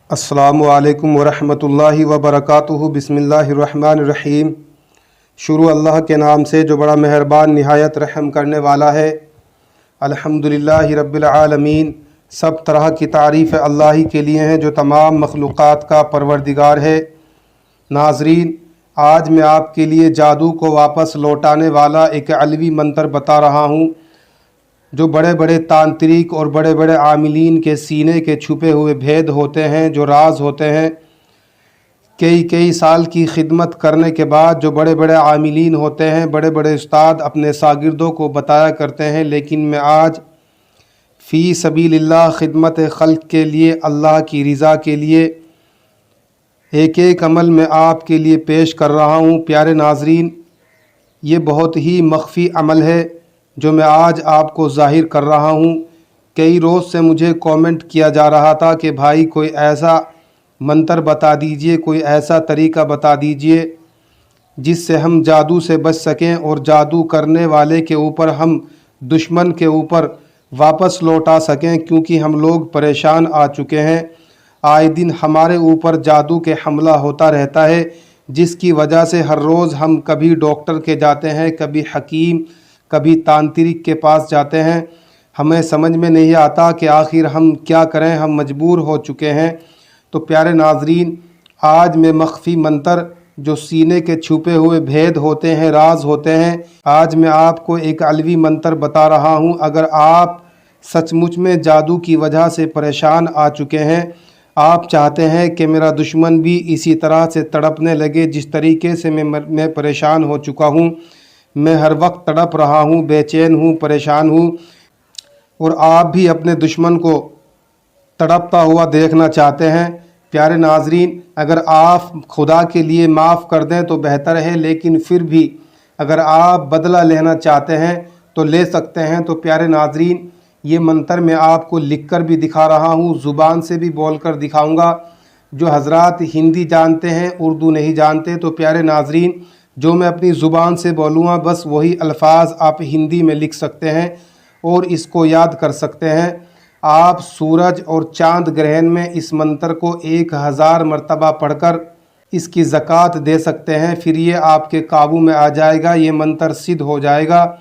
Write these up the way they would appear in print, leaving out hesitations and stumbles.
अस्सलामु अलैकुम वरहमतुल्लाहि वबरकातुहु। बिस्मिल्लाहिर्रहमानिर्रहीम। शुरू अल्लाह के नाम से जो बड़ा मेहरबान निहायत रहम करने वाला है। अल्हम्दुलिल्लाहि रब्बिल आलमीन। सब तरह की तारीफ़ अल्लाह ही के लिए हैं जो तमाम मखलूक़ात का परवरदिगार है। नाज़रीन, आज मैं आपके लिए जादू को वापस लौटाने वाला एक अलवी मंत्र बता रहा हूँ जो बड़े बड़े तांत्रिक और बड़े बड़े आमिलीन के सीने के छुपे हुए भेद होते हैं, जो राज होते हैं। कई कई साल की खिदमत करने के बाद जो बड़े बड़े आमिलीन होते हैं, बड़े बड़े उस्ताद अपने शागिर्दों को बताया करते हैं, लेकिन मैं आज फ़ी सबीलिल्लाह खिदमत खल्क़ के लिए, अल्लाह की रज़ा के लिए एक एक अमल में आपके लिए पेश कर रहा हूँ। प्यारे नाज़रीन, ये बहुत ही मख्फ़ी अमल है जो मैं आज आपको ज़ाहिर कर रहा हूँ। कई रोज़ से मुझे कमेंट किया जा रहा था कि भाई कोई ऐसा मंत्र बता दीजिए, कोई ऐसा तरीका बता दीजिए जिससे हम जादू से बच सकें और जादू करने वाले के ऊपर, हम दुश्मन के ऊपर वापस लौटा सकें, क्योंकि हम लोग परेशान आ चुके हैं। आए दिन हमारे ऊपर जादू के हमला होता रहता है, जिसकी वजह से हर रोज़ हम कभी डॉक्टर के जाते हैं, कभी हकीम, कभी तांत्रिक के पास जाते हैं। हमें समझ में नहीं आता कि आखिर हम क्या करें, हम मजबूर हो चुके हैं। तो प्यारे नाज़रीन, आज मैं मख्फ़ी मंत्र जो सीने के छुपे हुए भेद होते हैं, राज होते हैं, आज मैं आपको एक अलवी मंत्र बता रहा हूँ। अगर आप सचमुच में जादू की वजह से परेशान आ चुके हैं, आप चाहते हैं कि मेरा दुश्मन भी इसी तरह से तड़पने लगे जिस तरीके से मैं परेशान हो चुका हूँ, मैं हर वक्त तड़प रहा हूँ, बेचैन हूँ, परेशान हूँ, और आप भी अपने दुश्मन को तड़पता हुआ देखना चाहते हैं। प्यारे नाज़रीन, अगर आप खुदा के लिए माफ़ कर दें तो बेहतर है, लेकिन फिर भी अगर आप बदला लेना चाहते हैं तो ले सकते हैं। तो प्यारे नाज़रीन, ये मंत्र मैं आपको लिख कर भी दिखा रहा हूँ, ज़ुबान से भी बोल कर दिखाऊँगा। जो हज़रात हिंदी जानते हैं, उर्दू नहीं जानते, तो प्यारे नाज़रीन, जो मैं अपनी ज़ुबान से बोलूँगा बस वही अल्फाज आप हिंदी में लिख सकते हैं और इसको याद कर सकते हैं। आप सूरज और चाँद ग्रहण में इस मंत्र को 1000 मरतबा पढ़कर इसकी ज़कात दे सकते हैं। फिर ये आपके काबू में आ जाएगा, ये मंत्र सिद्ध हो जाएगा,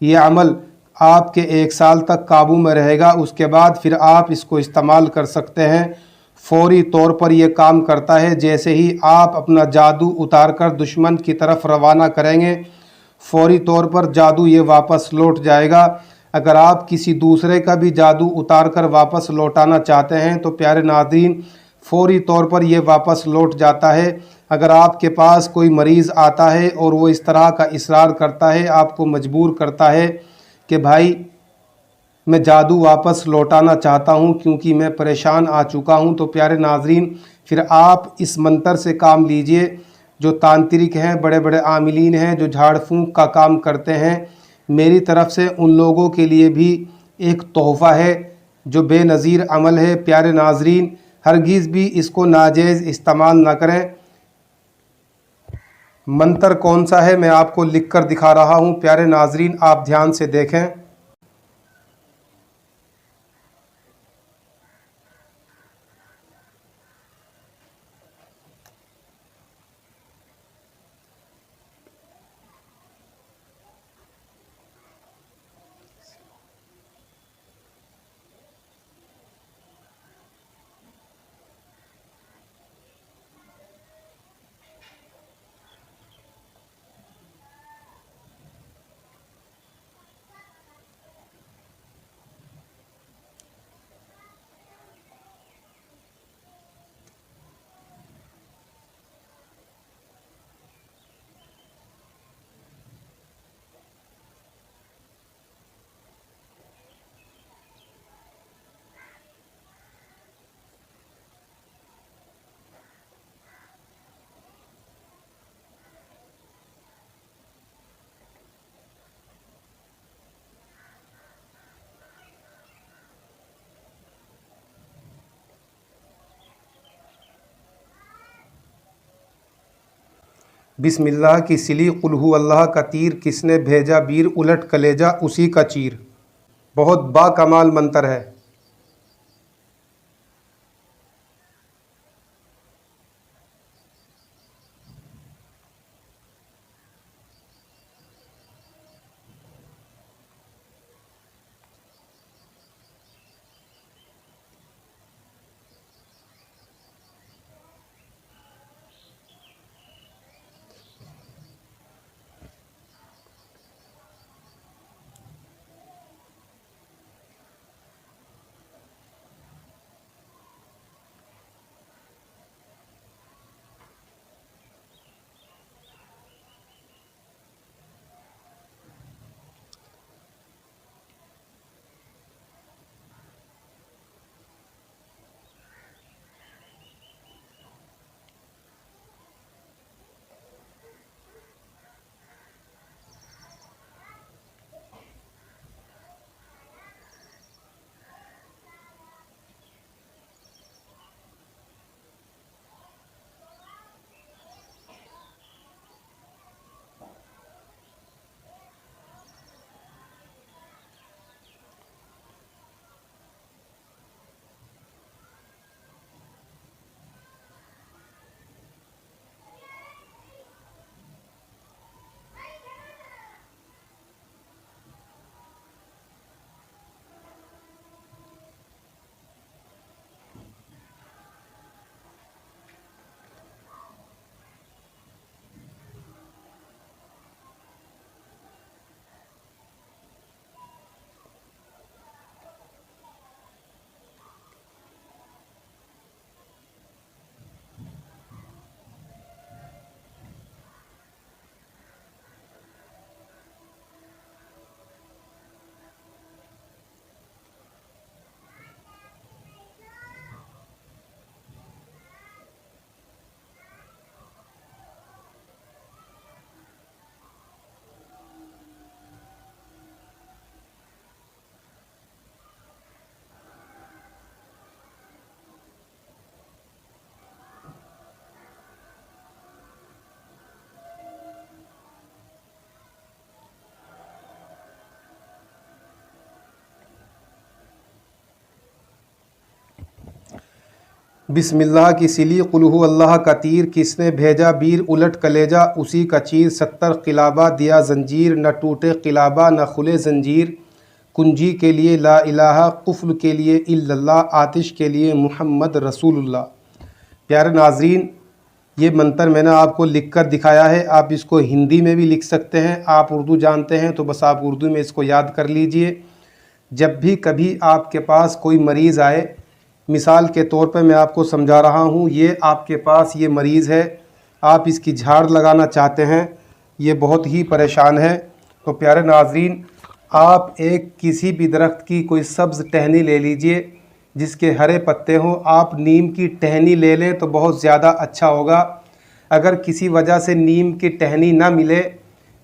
ये अमल आपके 1 साल तक काबू में रहेगा। उसके बाद फिर आप इसको इस्तेमाल कर सकते हैं। फौरी तौर पर यह काम करता है। जैसे ही आप अपना जादू उतार कर दुश्मन की तरफ रवाना करेंगे, फौरी तौर पर जादू ये वापस लौट जाएगा। अगर आप किसी दूसरे का भी जादू उतार कर वापस लौटाना चाहते हैं तो प्यारे नाज़रीन, फौरी तौर पर यह वापस लौट जाता है। अगर आपके पास कोई मरीज़ आता है और वो इस तरह का इसरार करता है, आपको मजबूर करता है कि भाई मैं जादू वापस लौटाना चाहता हूं क्योंकि मैं परेशान आ चुका हूं, तो प्यारे नाज़रीन, फिर आप इस मंत्र से काम लीजिए। जो तांत्रिक हैं, बड़े बड़े आमिलीन हैं, जो झाड़ फूंक का काम करते हैं, मेरी तरफ से उन लोगों के लिए भी एक तोहफ़ा है जो बेनज़ीर अमल है। प्यारे नाज़रीन, हरगिज़ भी इसको नाजायज़ इस्तेमाल ना करें। मंत्र कौन सा है मैं आपको लिख कर दिखा रहा हूँ। प्यारे नाज़रीन, आप ध्यान से देखें। बिस्मिल्लाह की सिली, कुल हु अल्लाह का तीर, किसने भेजा बीर, उलट कलेजा उसी का चीर। बहुत बाकमाल मंत्र है। बिस्मिल्लाह की सिली कुल हु अल्लाह का तीर, किसने भेजा बीर उलट कलेजा उसी का चीर। 70 क़िलाबा दिया जंजीर, न टूटे क़िलाबा न खुले जंजीर। कुंजी के लिए ला इलाहा, कुफ्ल के लिए इल्लल्लाह, आतिश के लिए मुहम्मद रसूलुल्लाह। प्यारे नाज़रीन, ये मंतर मैंने आपको लिख कर दिखाया है। आप इसको हिंदी में भी लिख सकते हैं। आप उर्दू जानते हैं तो बस आप उर्दू में इसको याद कर लीजिए। जब भी कभी आपके पास कोई मरीज़ आए, मिसाल के तौर पे मैं आपको समझा रहा हूँ, ये आपके पास ये मरीज़ है, आप इसकी झाड़ लगाना चाहते हैं, ये बहुत ही परेशान है, तो प्यारे नाज़रीन, आप एक किसी भी दरख्त की कोई सब्ज़ टहनी ले लीजिए जिसके हरे पत्ते हों। आप नीम की टहनी ले लें तो बहुत ज़्यादा अच्छा होगा। अगर किसी वजह से नीम की टहनी ना मिले,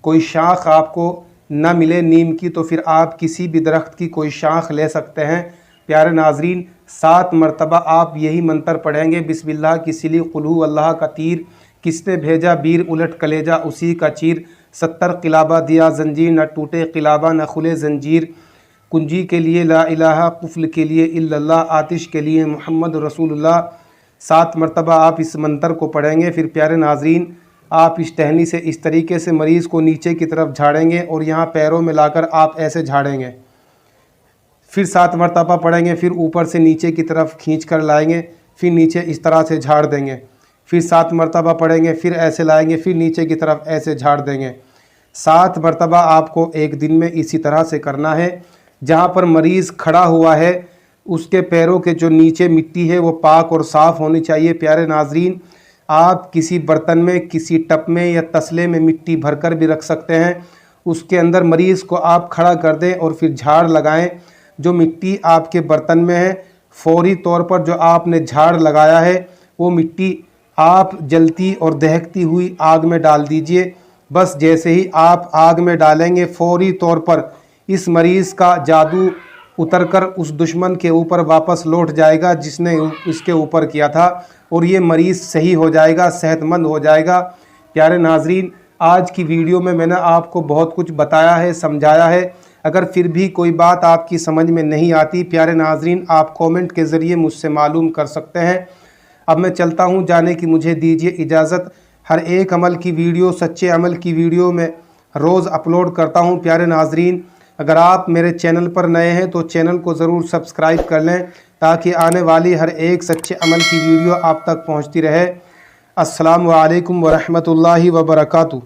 कोई शाख आपको ना मिले नीम की, तो फिर आप किसी भी दरख्त की कोई शाख ले सकते हैं। प्यारे नाज़रीन, 7 मरतबा आप यही मंतर पढ़ेंगे, बिस्मिल्लाह की सिली कुल हु अल्लाह का तीर, किसने भेजा बीर उलट कलेजा उसी का चीर। 70 क़िलाबा दिया जंजीर, न टूटे क़िलाबा न खुले जंजीर। कुंजी के लिए ला इलाहा, कुफ्ल के लिए इल्लल्लाह, आतिश के लिए मुहम्मद रसूलुल्लाह। 7 मरतबा आप इस मंतर को पढ़ेंगे। फिर प्यारे नाज़रीन, आप इस टहनी से इस तरीके से मरीज़ को नीचे की तरफ झाड़ेंगे और यहाँ पैरों में लाकर आप ऐसे झाड़ेंगे। फिर 7 मरतबा पढ़ेंगे, फिर ऊपर से नीचे की तरफ खींच कर लाएंगे, फिर नीचे इस तरह से झाड़ देंगे। फिर 7 मरतबा पढ़ेंगे, फिर ऐसे लाएंगे, फिर नीचे की तरफ ऐसे झाड़ देंगे। 7 मरतबा आपको एक दिन में इसी तरह से करना है। जहाँ पर मरीज़ खड़ा हुआ है उसके पैरों के जो नीचे मिट्टी है वो पाक और साफ़ होनी चाहिए। प्यारे नाज़रीन, आप किसी बर्तन में, किसी टब में या तसले में मिट्टी भरकर भी रख सकते हैं। उसके अंदर मरीज़ को आप खड़ा कर दें और फिर झाड़ लगाएं। जो मिट्टी आपके बर्तन में है, फौरी तौर पर जो आपने झाड़ लगाया है वो मिट्टी आप जलती और दहकती हुई आग में डाल दीजिए। बस जैसे ही आप आग में डालेंगे, फौरी तौर पर इस मरीज़ का जादू उतरकर उस दुश्मन के ऊपर वापस लौट जाएगा जिसने इसके ऊपर किया था, और ये मरीज़ सही हो जाएगा, सेहतमंद हो जाएगा। प्यारे नाज़रीन, आज की वीडियो में मैंने आपको बहुत कुछ बताया है, समझाया है। अगर फिर भी कोई बात आपकी समझ में नहीं आती, प्यारे नाज़रीन, आप कमेंट के ज़रिए मुझसे मालूम कर सकते हैं। अब मैं चलता हूँ, जाने की मुझे दीजिए इजाज़त। हर एक अमल की वीडियो, सच्चे अमल की वीडियो में रोज़ अपलोड करता हूँ। प्यारे नाज़रीन, अगर आप मेरे चैनल पर नए हैं तो चैनल को ज़रूर सब्सक्राइब कर लें ताकि आने वाली हर एक सच्चे अमल की वीडियो आप तक पहुँचती रहे। अस्सलामु अलैकुम व रहमतुल्लाहि व बरकातुहू।